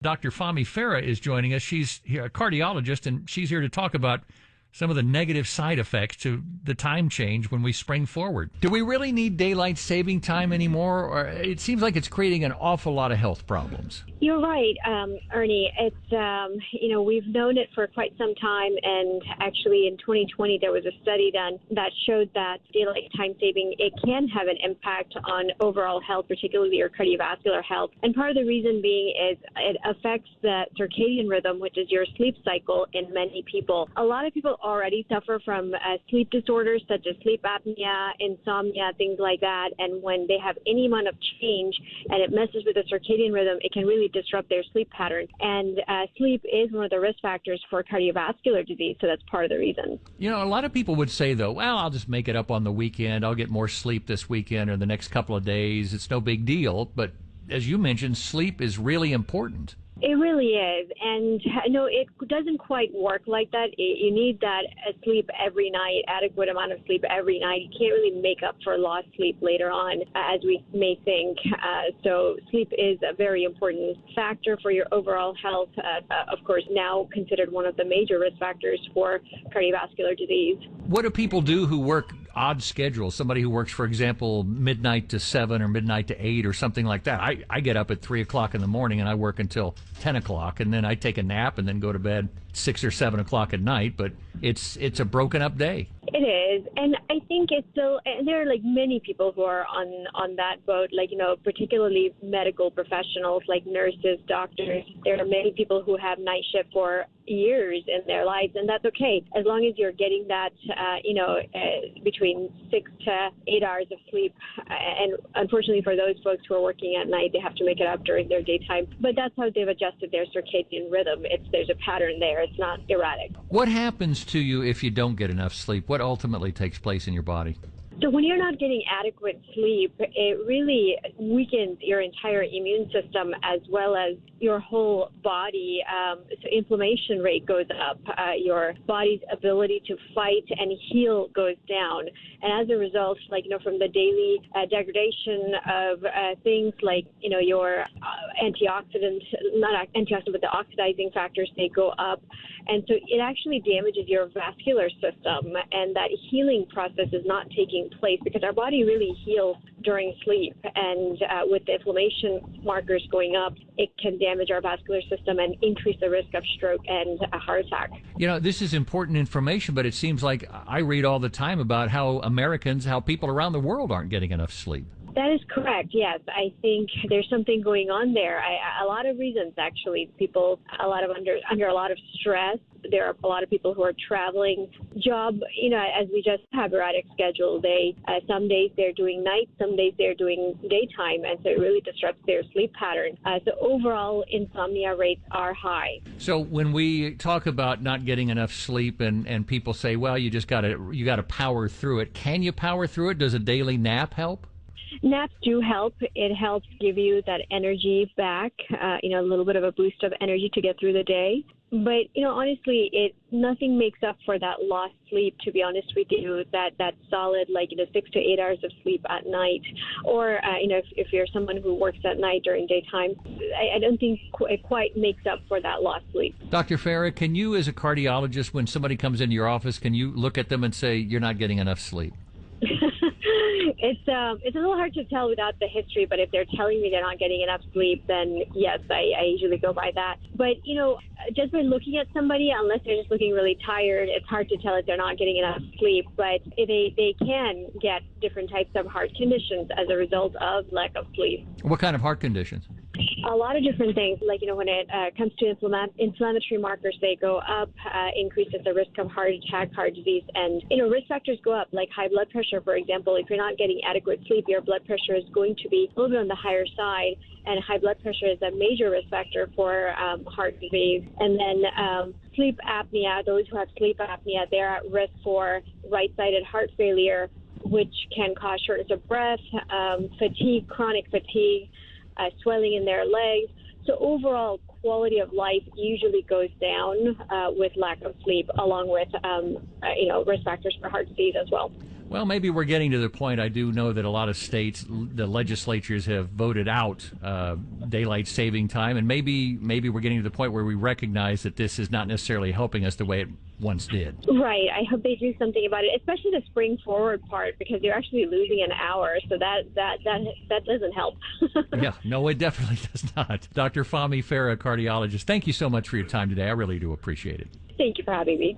Dr. Fahmi Farah is joining us. She's a cardiologist, and she's here to talk about some of the negative side effects to the time change when we spring forward. Do we really need daylight saving time anymore? Or it seems like it's creating an awful lot of health problems. You're right, Ernie. It's, we've known it for quite some time. And actually in 2020, there was a study done that showed that daylight time saving, it can have an impact on overall health, particularly your cardiovascular health. And part of the reason being is it affects the circadian rhythm, which is your sleep cycle in many people. A lot of people already suffer from sleep disorders such as sleep apnea, insomnia, things like that. And when they have any amount of change and it messes with the circadian rhythm, it can really disrupt their sleep pattern. And sleep is one of the risk factors for cardiovascular disease, so that's part of the reason. You know, a lot of people would say, though, well, I'll just make it up on the weekend. I'll get more sleep this weekend or the next couple of days. It's no big deal. But as you mentioned, sleep is really important. It really is. And no, it doesn't quite work like that. You need that sleep every night, adequate amount of sleep every night. You can't really make up for lost sleep later on, as we may think. So sleep is a very important factor for your overall health. Of course, now considered one of the major risk factors for cardiovascular disease. What do people do who work odd schedules? Somebody who works, for example, midnight to 7 or midnight to 8 or something like that. I get up at 3 o'clock in the morning and I work until 10 o'clock, and then I take a nap and then go to bed 6 or 7 o'clock at night. But it's a broken up day. It is. And I think it's still, and there are like many people who are on that boat, like, particularly medical professionals like nurses, doctors. There are many people who have night shift for years in their lives, and that's okay. As long as you're getting that, between 6 to 8 hours of sleep. And unfortunately for those folks who are working at night, they have to make it up during their daytime. But that's how they've adjusted their circadian rhythm. There's a pattern there. It's not erratic. What happens to you if you don't get enough sleep? What ultimately takes place in your body? So when you're not getting adequate sleep, it really weakens your entire immune system as well as your whole body. So inflammation rate goes up. Your body's ability to fight and heal goes down. And as a result, from the daily degradation of things like, your antioxidants, not antioxidant, but the oxidizing factors, they go up. And so it actually damages your vascular system, and that healing process is not taking place because our body really heals during sleep. And with the inflammation markers going up, it can damage our vascular system and increase the risk of stroke and a heart attack. This is important information, but it seems like I read all the time about how people around the world aren't getting enough sleep. That is correct, yes. I think there's something going on there. A lot of reasons, actually. People under a lot of stress. There are a lot of people who are traveling. As we just have erratic schedule, some days they're doing night, some days they're doing daytime, and so it really disrupts their sleep pattern. So overall, insomnia rates are high. So when we talk about not getting enough sleep and people say, well, you gotta power through it. Can you power through it? Does a daily nap help? Naps do help. It helps give you that energy back, a little bit of a boost of energy to get through the day. But, honestly, nothing makes up for that lost sleep, to be honest with you, that solid, 6 to 8 hours of sleep at night. Or, if you're someone who works at night during daytime, I don't think it quite makes up for that lost sleep. Dr. Farah, can you, as a cardiologist, when somebody comes into your office, can you look at them and say, you're not getting enough sleep? It's a little hard to tell without the history, but if they're telling me they're not getting enough sleep, then yes, I usually go by that. But, just by looking at somebody, unless they're just looking really tired, it's hard to tell if they're not getting enough sleep. But they can get different types of heart conditions as a result of lack of sleep. What kind of heart conditions? A lot of different things, when it comes to inflammatory markers, they go up, increases the risk of heart attack, heart disease, and, risk factors go up, like high blood pressure, for example. If you're not getting adequate sleep, your blood pressure is going to be a little bit on the higher side, and high blood pressure is a major risk factor for heart disease. And then sleep apnea, those who have sleep apnea, they're at risk for right-sided heart failure, which can cause shortness of breath, fatigue, chronic fatigue, swelling in their legs. So overall quality of life usually goes down with lack of sleep, along with risk factors for heart disease as well. Well, maybe we're getting to the point. I do know that a lot of states, the legislatures have voted out daylight saving time, and maybe we're getting to the point where we recognize that this is not necessarily helping us the way it once did. Right. I hope they do something about it, especially the spring forward part, because you're actually losing an hour, so that doesn't help. Yeah, no, it definitely does not. Dr. Fahmi Farah, cardiologist, thank you so much for your time today. I really do appreciate it. Thank you for having me.